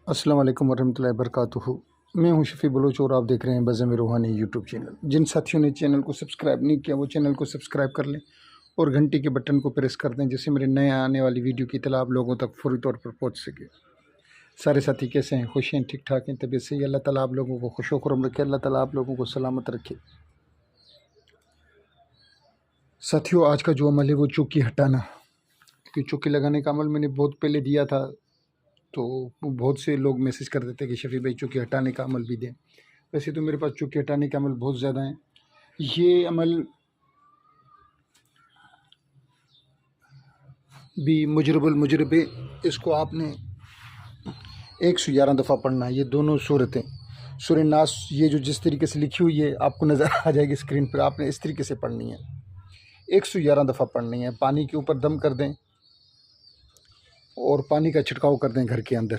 السلام علیکم ورحمۃ اللہ وبرکاتہ۔ میں ہوں شفیع بلوچ اور آپ دیکھ رہے ہیں بزم روحانی یوٹیوب چینل۔ جن ساتھیوں نے چینل کو سبسکرائب نہیں کیا وہ چینل کو سبسکرائب کر لیں اور گھنٹی کے بٹن کو پریس کر دیں، جس سے میرے نئے آنے والی ویڈیو کی اطلاع آپ لوگوں تک فوری طور پر پہنچ سکے۔ سارے ساتھی کیسے ہیں؟ خوش ہیں؟ ٹھیک ٹھاک ہیں؟ طبیعت سے ہی اللہ تعالیٰ آپ لوگوں کو خوش و خرم رکھے، اللہ تعالیٰ آپ لوگوں کو سلامت رکھے۔ ساتھیوں، آج کا جو عمل ہے وہ چوکی ہٹانا، کیونکہ چوکی لگانے کا عمل میں نے بہت پہلے دیا تھا، تو بہت سے لوگ میسیج کر دیتے کہ شفیع بھائی چوکی ہٹانے کا عمل بھی دیں۔ ویسے تو میرے پاس چوکی ہٹانے کا عمل بہت زیادہ ہیں۔ یہ عمل بھی مجرب المجرب ہے، اس کو آپ نے 111 دفعہ پڑھنا ہے۔ یہ دونوں صورتیں سورہ ناس، یہ جو جس طریقے سے لکھی ہوئی ہے آپ کو نظر آ جائے گی اسکرین پر، آپ نے اس طریقے سے پڑھنی ہے، 111 دفعہ پڑھنی ہے۔ پانی کے اوپر دم کر دیں اور پانی کا چھڑکاؤ کر دیں گھر کے اندر،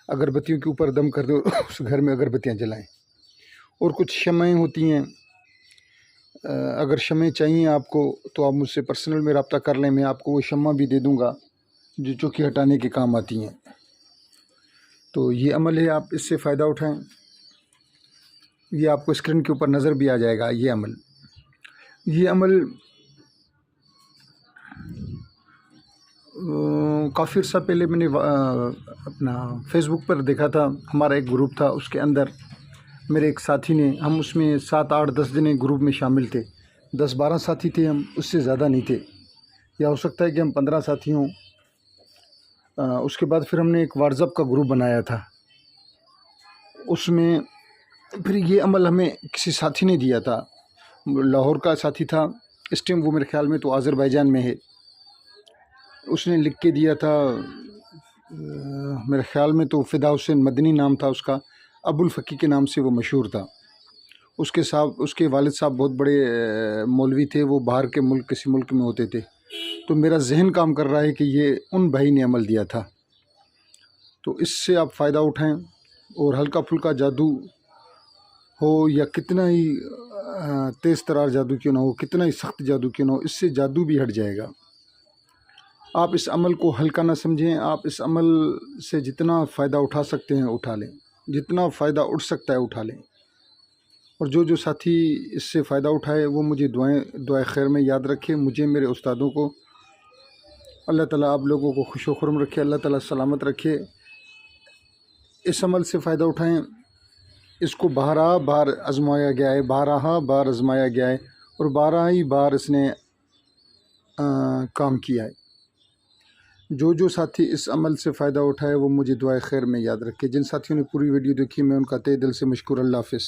اگربتیوں کے اوپر دم کر دیں اور اس گھر میں اگربتیاں جلائیں۔ اور کچھ شمعیں ہوتی ہیں، اگر شمعیں چاہیے آپ کو تو آپ مجھ سے پرسنل میں رابطہ کر لیں، میں آپ کو وہ شمع بھی دے دوں گا جو چوکی ہٹانے کے کام آتی ہیں۔ تو یہ عمل ہے، آپ اس سے فائدہ اٹھائیں۔ یہ آپ کو اسکرین کے اوپر نظر بھی آ جائے گا۔ یہ عمل کافی عرصہ پہلے میں نے اپنا فیس بک پر دیکھا تھا، ہمارا ایک گروپ تھا، اس کے اندر میرے ایک ساتھی نے، ہم اس میں 7 8 10 جنے گروپ میں شامل تھے، 10 12 ساتھی تھے ہم، اس سے زیادہ نہیں تھے، یا ہو سکتا ہے کہ ہم 15 ساتھی ہوں۔ اس کے بعد پھر ہم نے ایک واٹس ایپ کا گروپ بنایا تھا، اس میں پھر یہ عمل ہمیں کسی ساتھی نے دیا تھا، لاہور کا ساتھی تھا اس ٹائم، وہ میرے خیال میں تو آذربائیجان میں ہے۔ اس نے لکھ کے دیا تھا، میرے خیال میں تو فدا حسین مدنی نام تھا اس کا، ابو الفقی کے نام سے وہ مشہور تھا۔ اس کے والد صاحب بہت بڑے مولوی تھے، وہ باہر کے ملک کسی ملک میں ہوتے تھے۔ تو میرا ذہن کام کر رہا ہے کہ یہ ان بھائی نے عمل دیا تھا، تو اس سے آپ فائدہ اٹھائیں، اور ہلکا پھلکا جادو ہو یا کتنا ہی تیز ترار جادو کیوں نہ ہو، کتنا ہی سخت جادو کیوں نہ ہو، اس سے جادو بھی ہٹ جائے گا۔ آپ اس عمل کو ہلکا نہ سمجھیں، آپ اس عمل سے جتنا فائدہ اٹھا سکتے ہیں اٹھا لیں، جتنا فائدہ اٹھ سکتا ہے اٹھا لیں۔ اور جو ساتھی اس سے فائدہ اٹھائے وہ مجھے دعائے خیر میں یاد رکھے، مجھے، میرے استادوں کو۔ اللہ تعالیٰ آپ لوگوں کو خوش و خرم رکھے، اللہ تعالیٰ سلامت رکھے۔ اس عمل سے فائدہ اٹھائیں، اس کو 12 بار آزمایا گیا ہے، 12 بار آزمایا گیا ہے، اور 12 ہی بار اس نے کام کیا ہے۔ جو ساتھی اس عمل سے فائدہ اٹھائے وہ مجھے دعائے خیر میں یاد رکھے۔ جن ساتھیوں نے پوری ویڈیو دیکھی میں ان کا تہہ دل سے مشکور۔ اللہ حافظ۔